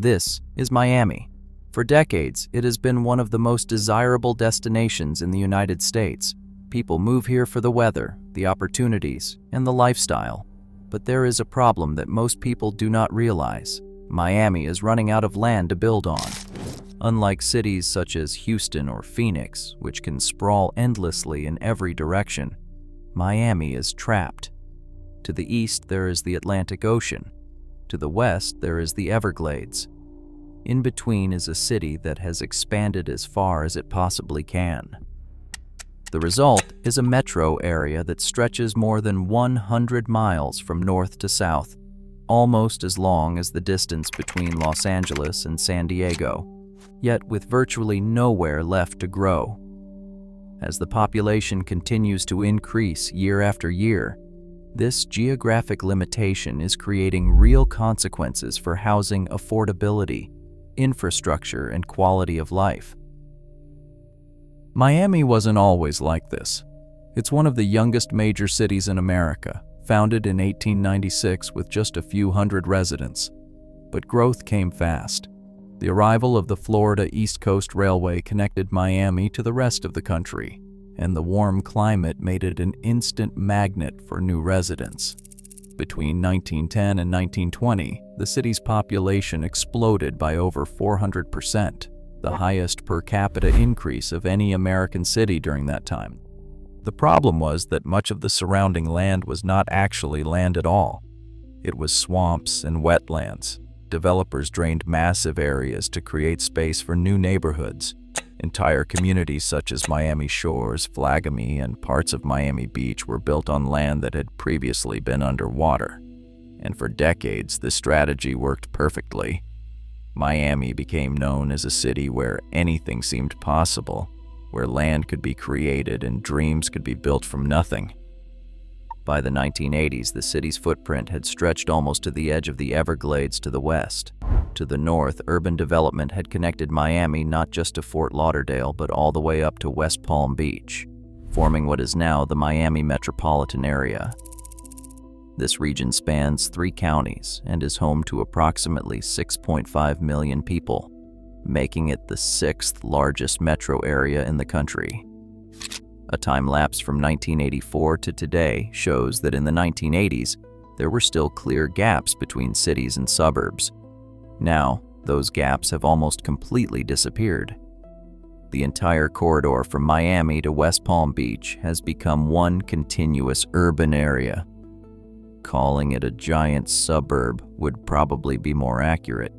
This is Miami. For decades, it has been one of the most desirable destinations in the United States. People move here for the weather, the opportunities, and the lifestyle. But there is a problem that most people do not realize. Miami is running out of land to build on. Unlike cities such as Houston or Phoenix, which can sprawl endlessly in every direction, Miami is trapped. To the east, there is the Atlantic Ocean. To the west, there is the Everglades. In between is a city that has expanded as far as it possibly can. The result is a metro area that stretches more than 100 miles from north to south, almost as long as the distance between Los Angeles and San Diego, yet with virtually nowhere left to grow. As the population continues to increase year after year, this geographic limitation is creating real consequences for housing affordability, infrastructure, and quality of life. Miami wasn't always like this. It's one of the youngest major cities in America, founded in 1896 with just a few hundred residents. But growth came fast. The arrival of the Florida East Coast Railway connected Miami to the rest of the country, and the warm climate made it an instant magnet for new residents. Between 1910 and 1920, the city's population exploded by over 400%, the highest per capita increase of any American city during that time. The problem was that much of the surrounding land was not actually land at all. It was swamps and wetlands. Developers drained massive areas to create space for new neighborhoods. Entire communities such as Miami Shores, Flagami, and parts of Miami Beach were built on land that had previously been underwater. And for decades, this strategy worked perfectly. Miami became known as a city where anything seemed possible, where land could be created and dreams could be built from nothing. By the 1980s, the city's footprint had stretched almost to the edge of the Everglades to the west. To the north, urban development had connected Miami not just to Fort Lauderdale, but all the way up to West Palm Beach, forming what is now the Miami metropolitan area. This region spans 3 counties and is home to approximately 6.5 million people, making it the 6th largest metro area in the country. A time lapse from 1984 to today shows that in the 1980s, there were still clear gaps between cities and suburbs. Now, those gaps have almost completely disappeared. The entire corridor from Miami to West Palm Beach has become one continuous urban area. Calling it a giant suburb would probably be more accurate.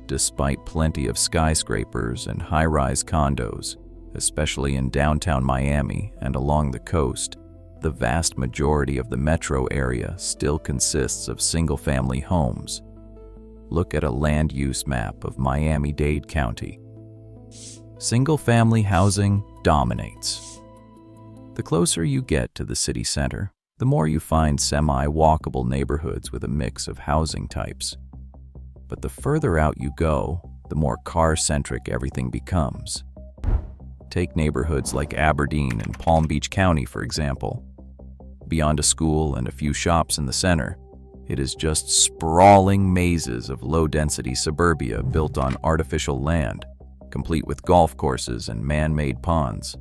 Despite plenty of skyscrapers and high-rise condos, especially in downtown Miami and along the coast, the vast majority of the metro area still consists of single-family homes. Look at a land use map of Miami-Dade County. Single-family housing dominates. The closer you get to the city center, the more you find semi-walkable neighborhoods with a mix of housing types. But the further out you go, the more car-centric everything becomes. Take neighborhoods like Aberdeen and Palm Beach County, for example. Beyond a school and a few shops in the center, it is just sprawling mazes of low-density suburbia built on artificial land, complete with golf courses and man-made ponds.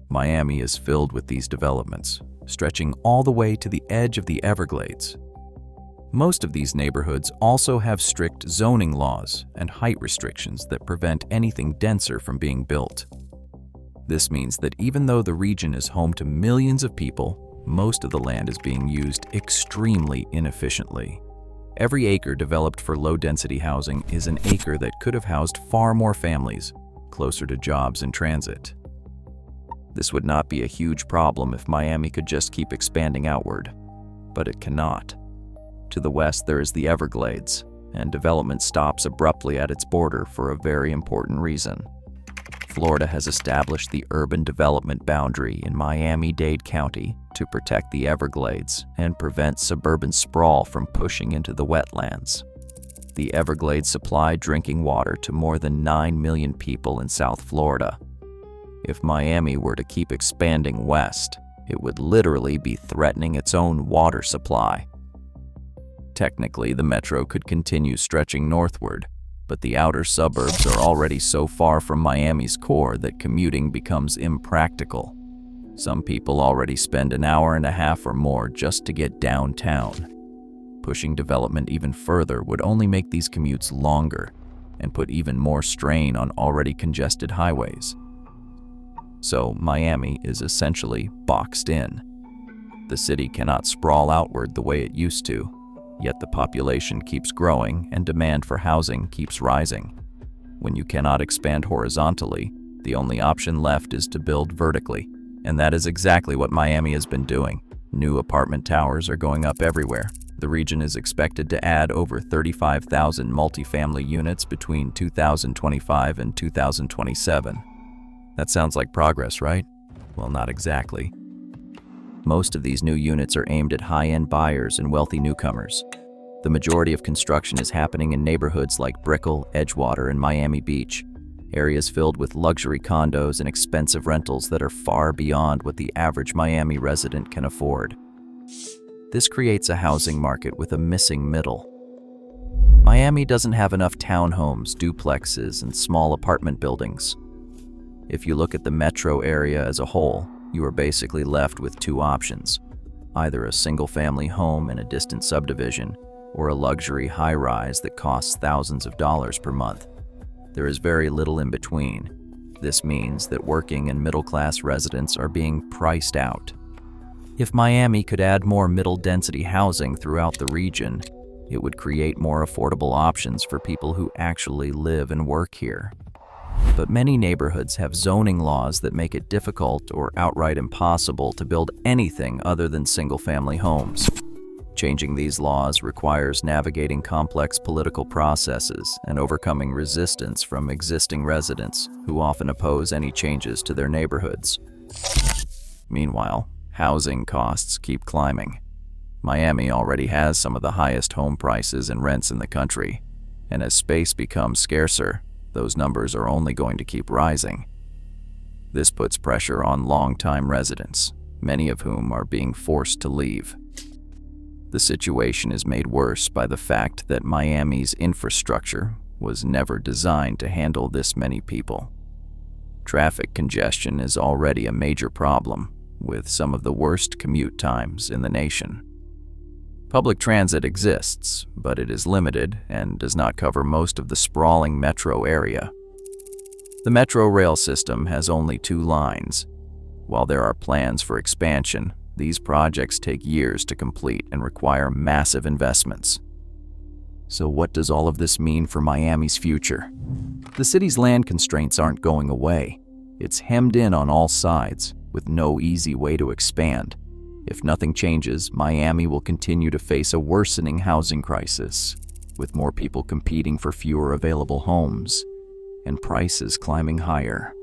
Miami is filled with these developments, stretching all the way to the edge of the Everglades. Most of these neighborhoods also have strict zoning laws and height restrictions that prevent anything denser from being built. This means that even though the region is home to millions of people, most of the land is being used extremely inefficiently. Every acre developed for low-density housing is an acre that could have housed far more families, closer to jobs and transit. This would not be a huge problem if Miami could just keep expanding outward, but it cannot. To the west, there is the Everglades, and development stops abruptly at its border for a very important reason. Florida has established the urban development boundary in Miami-Dade County to protect the Everglades and prevent suburban sprawl from pushing into the wetlands. The Everglades supply drinking water to more than 9 million people in South Florida. If Miami were to keep expanding west, it would literally be threatening its own water supply. Technically, the metro could continue stretching northward, but the outer suburbs are already so far from Miami's core that commuting becomes impractical. Some people already spend an hour and a half or more just to get downtown. Pushing development even further would only make these commutes longer and put even more strain on already congested highways. So Miami is essentially boxed in. The city cannot sprawl outward the way it used to, yet the population keeps growing and demand for housing keeps rising. When you cannot expand horizontally, the only option left is to build vertically, and that is exactly what Miami has been doing. New apartment towers are going up everywhere. The region is expected to add over 35,000 multifamily units between 2025 and 2027. That sounds like progress, right? Well, not exactly. Most of these new units are aimed at high-end buyers and wealthy newcomers. The majority of construction is happening in neighborhoods like Brickell, Edgewater, and Miami Beach, areas filled with luxury condos and expensive rentals that are far beyond what the average Miami resident can afford. This creates a housing market with a missing middle. Miami doesn't have enough townhomes, duplexes, and small apartment buildings. If you look at the metro area as a whole, you are basically left with two options: either a single-family home in a distant subdivision or a luxury high-rise that costs thousands of dollars per month. There is very little in between. This means that working and middle-class residents are being priced out. If Miami could add more middle-density housing throughout the region, it would create more affordable options for people who actually live and work here. But many neighborhoods have zoning laws that make it difficult or outright impossible to build anything other than single-family homes. Changing these laws requires navigating complex political processes and overcoming resistance from existing residents who often oppose any changes to their neighborhoods. Meanwhile, housing costs keep climbing. Miami already has some of the highest home prices and rents in the country, and as space becomes scarcer, those numbers are only going to keep rising. This puts pressure on long-time residents, many of whom are being forced to leave. The situation is made worse by the fact that Miami's infrastructure was never designed to handle this many people. Traffic congestion is already a major problem, with some of the worst commute times in the nation. Public transit exists, but it is limited and does not cover most of the sprawling metro area. The metro rail system has only 2 lines. While there are plans for expansion, these projects take years to complete and require massive investments. So what does all of this mean for Miami's future? The city's land constraints aren't going away. It's hemmed in on all sides, with no easy way to expand. If nothing changes, Miami will continue to face a worsening housing crisis, with more people competing for fewer available homes and prices climbing higher.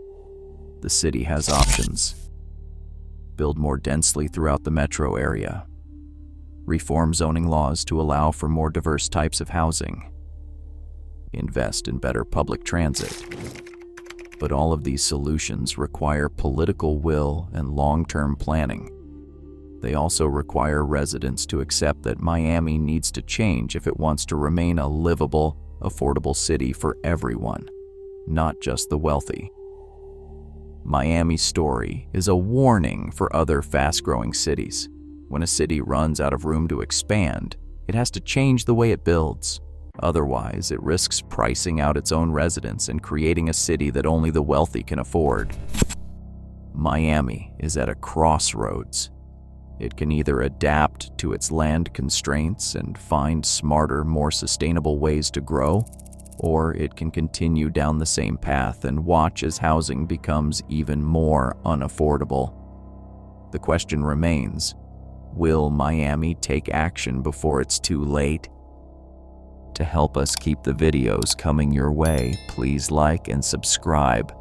The city has options. Build more densely throughout the metro area. Reform zoning laws to allow for more diverse types of housing. Invest in better public transit. But all of these solutions require political will and long-term planning. They also require residents to accept that Miami needs to change if it wants to remain a livable, affordable city for everyone, not just the wealthy. Miami's story is a warning for other fast-growing cities. When a city runs out of room to expand, it has to change the way it builds. Otherwise, it risks pricing out its own residents and creating a city that only the wealthy can afford. Miami is at a crossroads. It can either adapt to its land constraints and find smarter, more sustainable ways to grow, or it can continue down the same path and watch as housing becomes even more unaffordable. The question remains, will Miami take action before it's too late? To help us keep the videos coming your way, please like and subscribe.